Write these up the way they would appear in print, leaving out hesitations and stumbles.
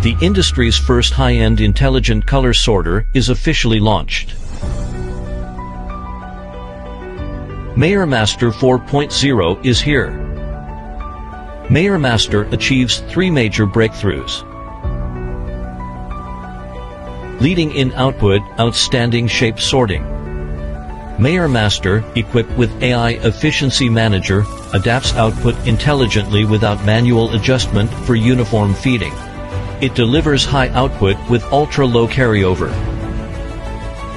The industry's first high-end intelligent color sorter is officially launched. Meyer Master 4.0 is here. Meyer Master achieves 3 major breakthroughs. Leading in output, outstanding shape sorting. Meyer Master, equipped with AI Efficiency Manager, adapts output intelligently without manual adjustment for uniform feeding. It delivers high output with ultra-low carryover.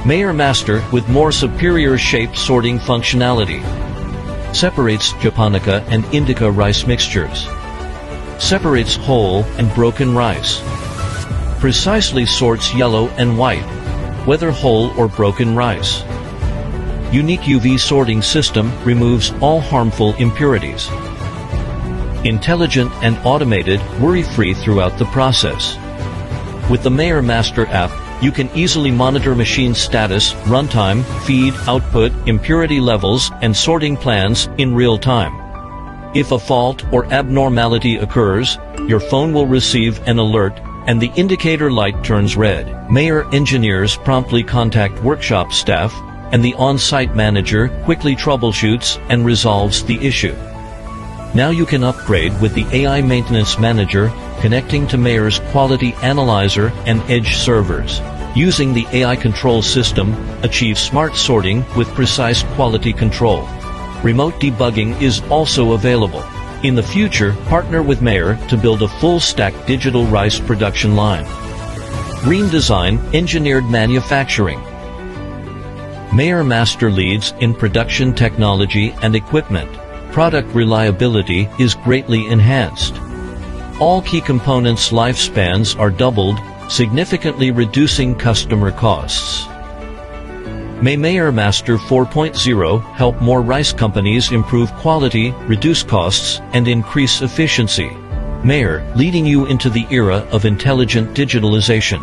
Meyer Master with more superior shape sorting functionality. Separates Japonica and Indica rice mixtures. Separates whole and broken rice. Precisely sorts yellow and white, whether whole or broken rice. Unique UV sorting system removes all harmful impurities. Intelligent and automated, worry-free throughout the process. With the Meyer Master app, you can easily monitor machine status, runtime, feed, output, impurity levels, and sorting plans in real time. If a fault or abnormality occurs, your phone will receive an alert and the indicator light turns red. Meyer engineers promptly contact workshop staff, and the on-site manager quickly troubleshoots and resolves the issue. Now you can upgrade with the AI Maintenance Manager, connecting to Meyer's Quality Analyzer and Edge servers. Using the AI control system, achieve smart sorting with precise quality control. Remote debugging is also available. In the future, partner with Meyer to build a full-stack digital rice production line. Green design, engineered manufacturing. Meyer Master leads in production technology and equipment. Product reliability is greatly enhanced. All key components' lifespans are doubled, significantly reducing customer costs. May Meyer Master 4.0 help more rice companies improve quality, reduce costs, and increase efficiency. Meyer, leading you into the era of intelligent digitalization.